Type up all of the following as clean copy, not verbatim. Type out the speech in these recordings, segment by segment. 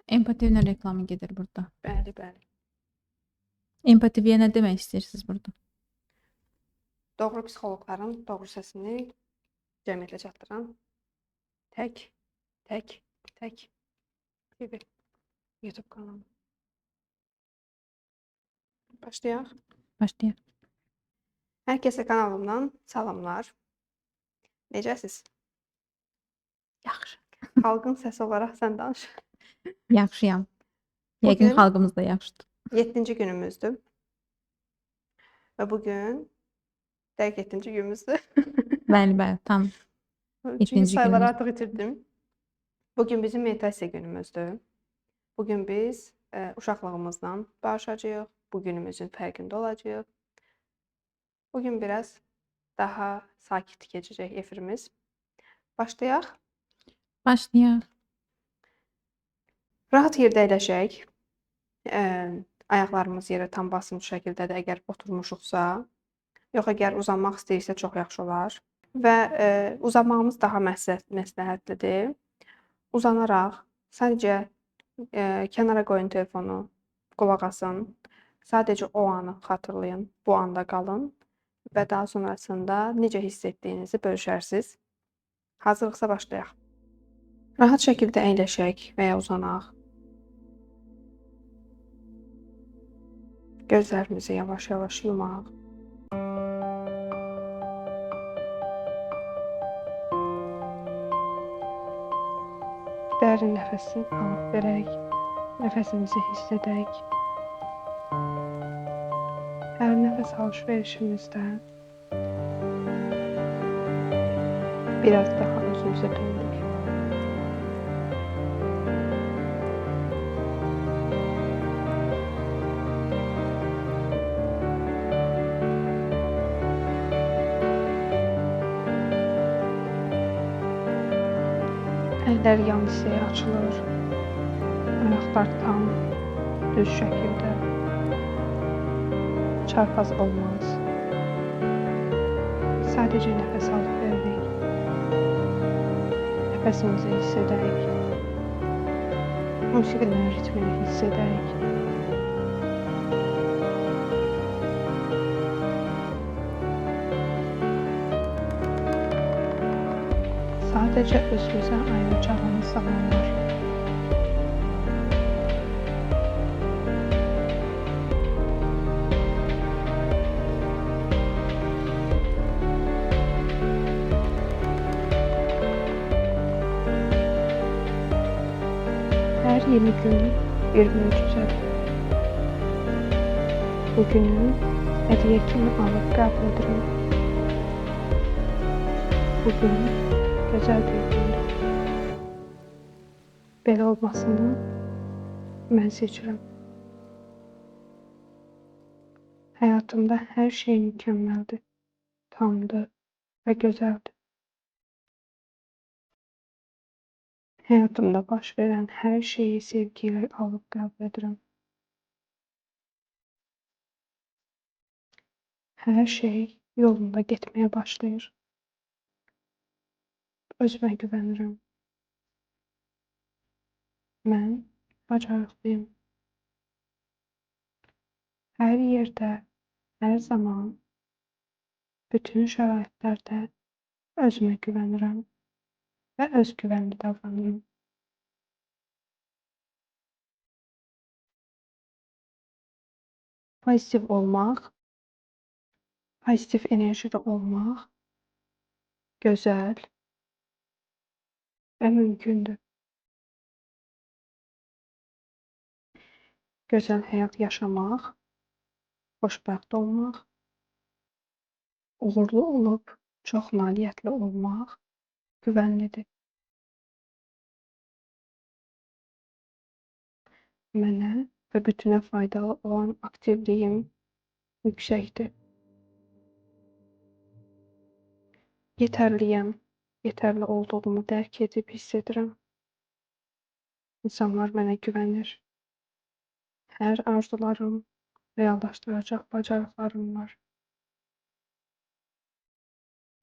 Empatiya reklamı gedir burada. Bəli, bəli. Empatiya nə demək istəyirsiniz burada? Doğru psixoloqların doğru səsini cəmiyyətə çatdıran tək bir YouTube kanalı. Başlayaq. Başlayaq. Hər kəsə kanalımdan salamlar. Necəsiz? Yaxşı. Xalqın səsi olaraq sən danış. Yaxşıyam. Yəqin Bugün xalqımız da yaxşıdır. 7-ci günümüzdür. Və bugün dəqiq 7-ci günümüzdür. Bəli, bəli, tam Çünki 7-ci sayıları günümüz. artıq itirdim. Bugün bizim meditasiya günümüzdür. Bugün biz uşaqlığımızdan barışacağıq. Bu günümüzün fərqində olacağıq. Bugün biraz daha sakit keçəcək efirimiz. Başlayaq. Başlayaq. Rahat yerdə əyləşək. Ayaqlarımız yerə tam basılmış şəkildədir əgər oturmuşuqsa. Yox, əgər uzanmaq istəyirsə çox yaxşı olar. Və uzanmağımız daha məsləhətlidir. Uzanaraq sadəcə kənara qoyun telefonu, qulaq asın. Sadəcə o anı xatırlayın, bu anda qalın və daha sonrasında necə hiss etdiyinizi bölüşərsiniz. Hazırlıqsa başlayaq. Rahat şəkildə əyləşək və ya uzanaq. Gözlərimizi yavaş-yavaş yumaq. Dərin nəfəsi alıb verək. Nəfəsimizi hiss edək. Hər nəfəs alış-verişimizdə biraz daha özümüzə dönürük. Əllər yan hissəyə açılır. Ayaqlar tam düz şəkildə. Çarpaz olmaz. Sadəcə nəfəs alıb veririk. Nəfəsimizi hiss edək. Musiqinin ritmini hiss edək. Sadəcə özümüzə ayıracağımız zamanlar. Hər yeni gün bir möcüzədir. Bu günü hədiyyə kimi alıb qəbul edirəm. Bugün gözəl bir gündür. Belə olmasını mən seçirəm. Həyatımda hər şey mükəmməldir, tamdır və gözəldir. Həyatımda baş verən hər şeyi sevgi ilə alıb qəbul edirəm. Hər şey yolunda getməyə başlayır. Özümə güvənirəm. Mən bacarıqlıyım. Hər yerdə, hər zaman, bütün şəraitlərdə özümə güvənirəm və özgüvənli davranıram. Pozitiv olmaq, pozitiv enerjide olmaq gözəl və mümkündür. Gözəl həyat yaşamaq, xoşbəxt olmaq, uğurlu olub çox nailiyyətli olmaq güvənlidir. Mənə və bütünə faydalı olan aktivliyim yüksəkdir. Yetərliyəm, yetərli olduğumu dərk edib hiss edirəm. İnsanlar mənə güvənir. Hər arzularım reallaşdıracaq bacarıqlarım var.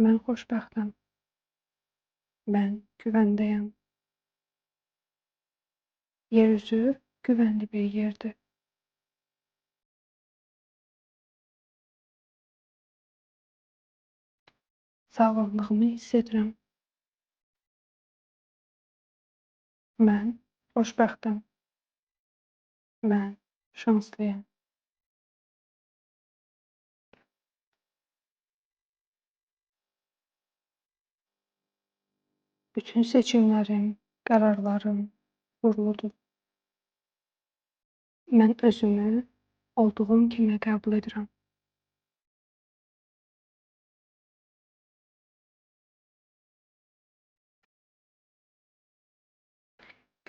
Mən xoşbəxtəm. Mən güvəndəyəm. Yer üzü güvənli bir yerdir. Sağlamlığımı hiss edirəm. Mən xoşbəxtəm. Mən şanslıyam. Bütün seçimlərim, qərarlarım uğurludur. Mən özümü olduğum kimi qəbul edirəm.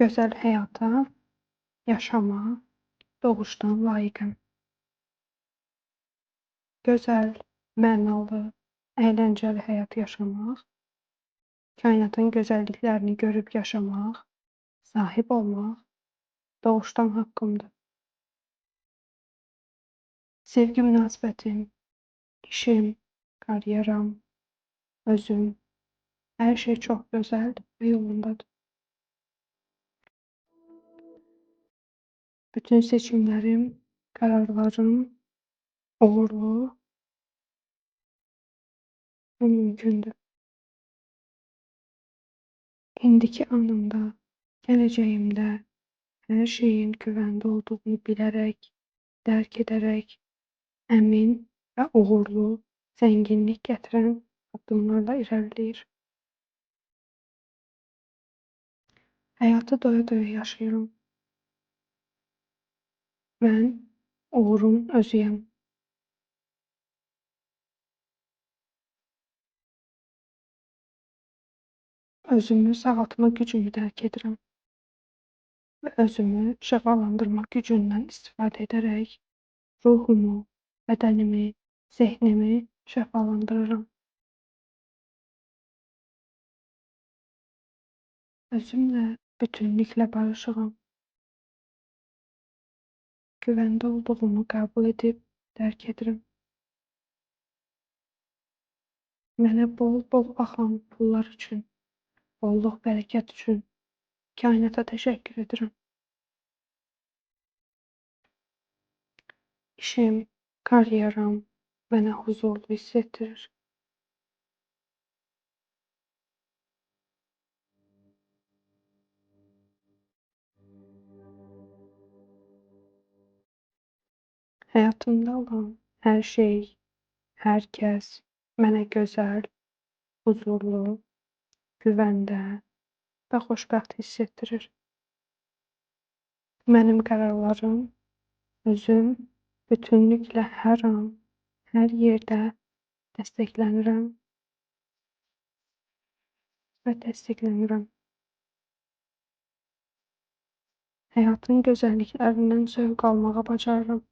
Gözəl həyata yaşamağa doğuşdan layiqəm. Gözəl, mənalı, əyləncəli həyat yaşamaq, kainatın gözəlliklərini görüb yaşamaq, sahib olmaq doğuşdan haqqımdır. Sevgi münasibətim, işim, karyeram, özüm, hər şey çox gözəl və yolundadır. Bütün seçimlərim, qərarlarım uğurlu və mümkündür. İndiki anımda, gələcəyimdə hər şeyin güvəndə olduğunu bilərək, dərk edərək, əmin və uğurlu, zənginlik gətirən addımlarla irəliləyir. Həyatı doya-doya yaşayıram. Mən uğurun özüyəm. Özümü sağaltma gücünü dərk edirəm və özümü şəfalandırma gücündən istifadə edərək ruhumu, bədənimi, zehnimi şəfalandırıram. Özümlə bütünlüklə barışığam. Güvəndə olduğumu qəbul edib dərk edirəm. Mənə bol-bol axan pullar üçün, bolluq bərəkət üçün kainata təşəkkür edirəm. İşim, karyeram mənə huzurlu hiss etdirir. Həyatımda olan hər şey, hər kəs mənə gözəl, huzurlu, güvəndə və xoşbəxt hiss etdirir. Mənim qərarlarım, özüm bütünlüklə hər an, hər yerdə dəstəklənirəm və dəstəklənirəm. Həyatın gözəlliklərindən zövq almağa bacarıram.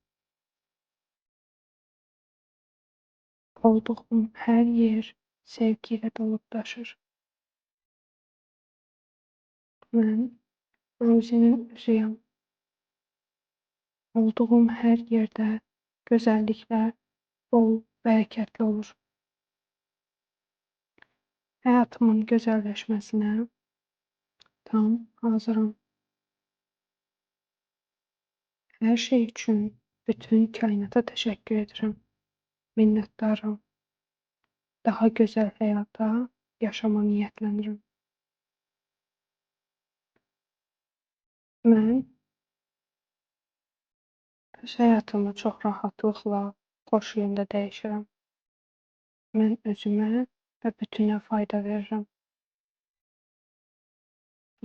Olduğum hər yer sevgi ilə dolub daşır. Mən Ruzinin özüyəm. Olduğum hər yerdə gözəlliklər bol, bərəkətli olur. Həyatımın gözəlləşməsinə tam hazıram. Hər şey üçün bütün kainata təşəkkür edirəm. Minnətdaram. Daha gözəl həyata yaşama niyyətlənirəm. Mən öz həyatımı çox rahatlıqla xoş yöndə dəyişirəm. Mən özümə və bütünə fayda verirəm.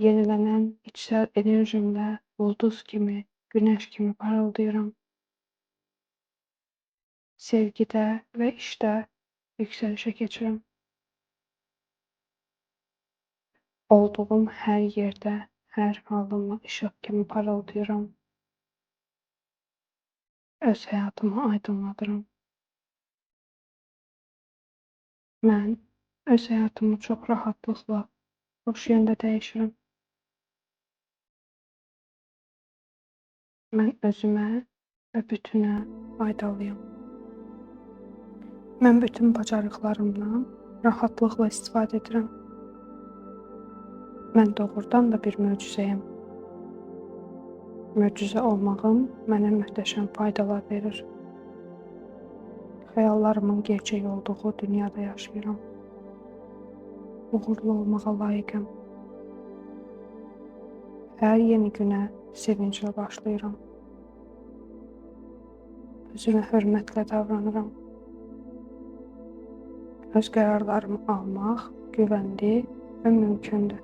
Yenilənən içsəl enerjimlə ulduz kimi, günəş kimi parıldayıram. Sevgidə və işdə yüksəlişə keçirəm. Olduğum hər yerdə, hər halımla işıq kimi parıldayıram. Öz həyatımı aydınladıram. Mən öz həyatımı çox rahatlıqla xoş yöndə dəyişirəm. Mən özümə və bütünə faydalıyam. Mən bütün bacarıqlarımdan rahatlıqla istifadə edirəm. Mən doğrudan da bir möcüzəyəm. Möcüzə olmağım mənə möhtəşəm faydalar verir. Xəyallarımın gerçək olduğu dünyada yaşayıram. Uğurlu olmağa layiqəm. Hər yeni günə sevinclə başlayıram. Özümə hörmətlə davranıram. Öz qərarlarımı almaq güvənli və mümkündür.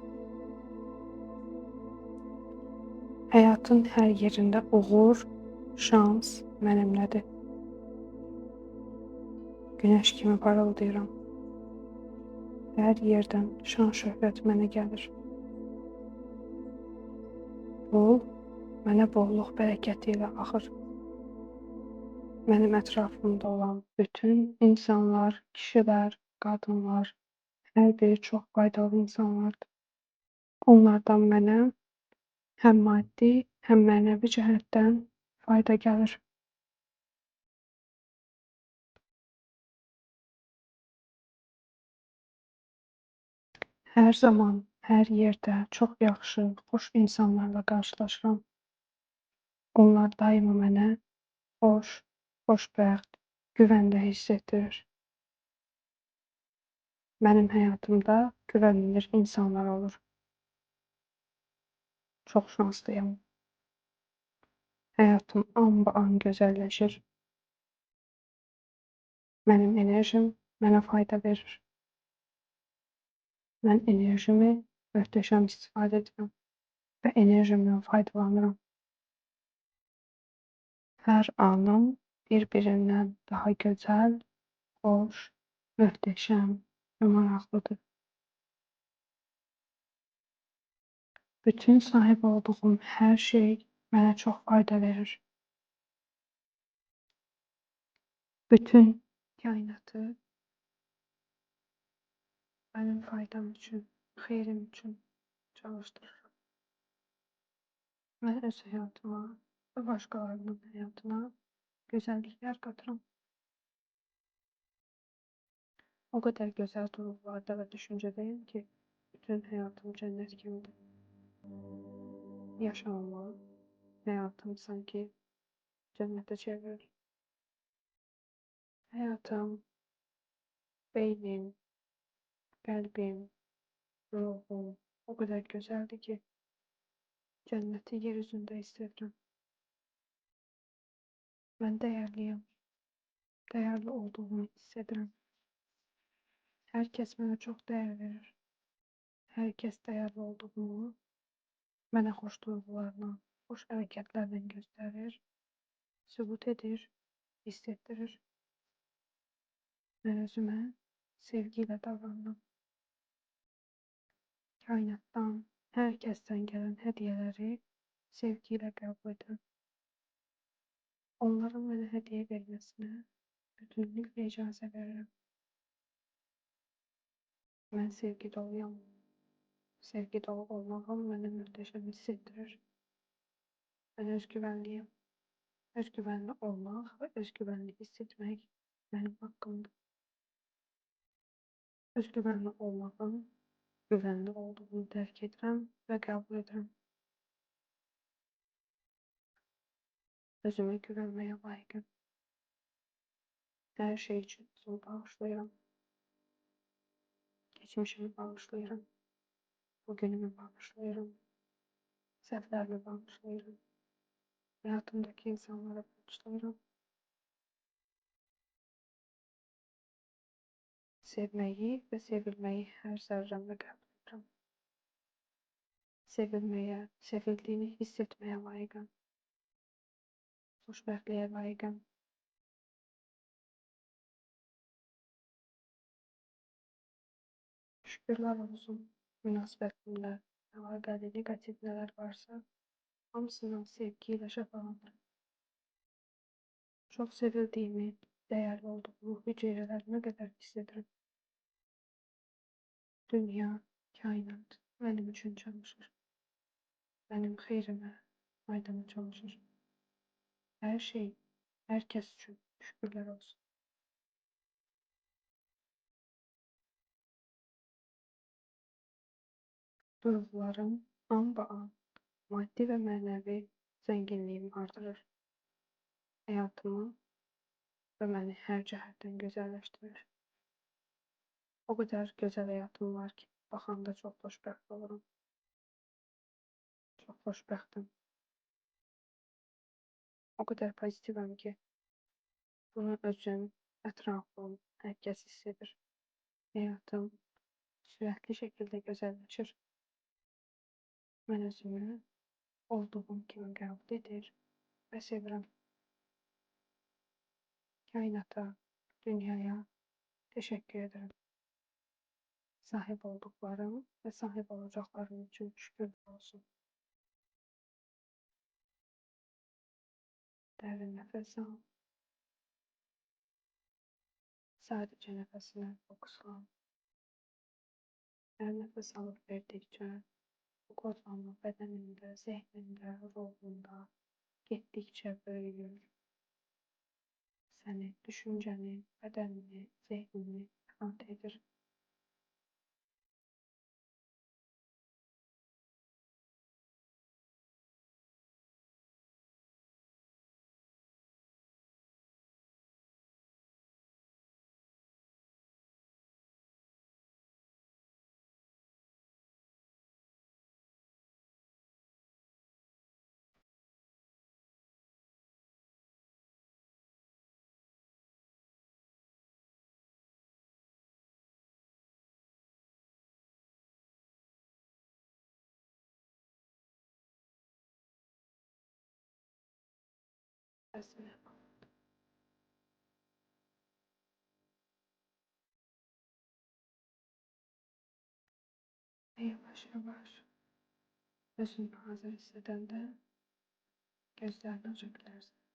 Həyatın hər yerində uğur, şans mənimlədir. Günəş kimi parıldayıram. Hər yerdən şan-şöhrət mənə gəlir. Pul mənə bolluq bərəkəti ilə axır. Mənim ətrafımda olan bütün insanlar, kişilər, qadınlar, hər biri çox faydalı insanlardır. Onlardan mənə həm maddi, həm mənəvi cəhətdən fayda gəlir. Hər zaman, hər yerdə çox yaxşı, xoş insanlarla qarşılaşıram. Onlar daima mənə xoş, xoşbəxt, güvəndə hiss etdirir. Mənim həyatımda güvənilir insanlar olur. Çox şanslıyam. Həyatım anba-an gözəlləşir. Mənim enerjim mənə fayda verir. Mən enerjimi möhtəşəm istifadə edirəm və enerjimdən faydalanıram. Hər anım bir-birindən daha gözəl, xoş, möhtəşəm və maraqlıdır. Bütün sahib olduğum hər şey mənə çox fayda verir. Bütün kainatı mənim faydam üçün, xeyrim üçün çalışdırıram. Mən öz həyatıma və başqalarının həyatına gözəlliklər qatıram. O qədər gözəl duyğularda və düşüncədəyim ki, bütün həyatım cənnət kimidir. Yaşamama, həyatım sanki cənnətə çevrilir. Həyatım, beynim, qəlbim, ruhum o qədər gözəldir ki, cənnəti yer üzündə hiss edirəm. Mən dəyərliyəm, dəyərli olduğumu hiss edirəm. Hər kəs mənə çox dəyər verir. Hər kəs dəyərli olduğumu mənə xoş duyğularla, xoş hərəkətlərlə göstərir, sübut edir, hiss etdirir. Mən özümə sevgi ilə davranıram. Kainatdan, hər kəsdən gələn hədiyyələri sevgi ilə qəbul edirəm. Onların mənə hədiyyə verməsinə bütünlüklə icazə verirəm. Mən sevgi doluyam. Sevgi dolu olmağım mənə möhtəşəm hiss etdirir. Mən özgüvənliyəm. Özgüvənli olmaq və özgüvənli hiss etmək mənim haqqımdır. Özgüvənli olmağın güvənli olduğunu dərk edirəm və qəbul edirəm. Özümə güvənməyə layiqəm. Hər şey üçün özümü bağışlayıram. Geçmişimi bağışlayıram. Bugünümü bağışlayıram. Səhvlərimi bağışlayıram. Həyatımdakı insanlara bağışlayıram. Sevməyi və sevilməyi hər zərrəmlə qəbul edirəm. Sevilməyə, sevildiyini hiss etməyə layiqəm. Xoşbəxtliyə layiqəm. Şükürlər olsun münasibətimlə əlaqəli negativ nələr varsa, hamısından sevgi ilə şəfalanırım. Çox sevildiyimi, dəyərli olduğumu hüceyrələrimə qədər hiss edirəm. Dünya, kainat mənim üçün çalışır. Mənim xeyrimə, faydama çalışır. Hər şey, hər kəs üçün şükürlər olsun. Duyğularım anba-an maddi və mənəvi zənginliyimi artırır. Həyatımı və məni hər cəhətdən gözəlləşdirir. O qədər gözəl həyatım var ki, baxanda çox xoşbəxt olurum. Çox xoşbəxtəm. O qədər pozitivəm ki, bunu özüm, ətrafım, hər kəs hiss edir. Həyatım sürətli şəkildə gözəlləşir. Mən özümü olduğum kimi qəbul edir və sevirəm. Kainata, dünyaya təşəkkür edirəm. Sahib olduqlarım və sahib olacaqlarım üçün şükürlər olsun. Dərin nəfəs al. Sadəcə nəfəsinə fokuslan. Hər nəfəs alıb verdikcə bu qozanma bədənində, zehnində, ruhunda getdikcə böyüyür. Səni, düşüncəni, bədənini, zehnini əhatə edir. Nəfəsinə bax. Və yavaş-yavaş özünü hazır hiss edəndə gözlərini aça bilərsən.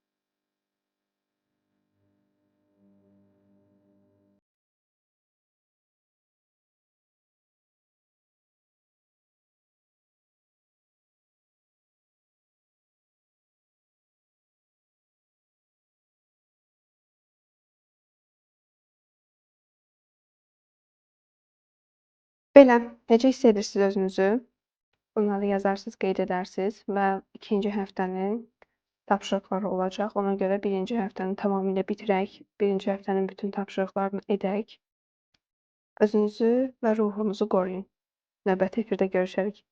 Belə, necə hiss edirsiniz özünüzü? Bunları yazarsınız, qeyd edərsiniz və ikinci həftənin tapşırıqları olacaq. Ona görə birinci həftəni tamamilə bitirək, birinci həftənin bütün tapşırıqlarını edək. Özünüzü və ruhunuzu qoruyun. Növbəti efirdə görüşərik.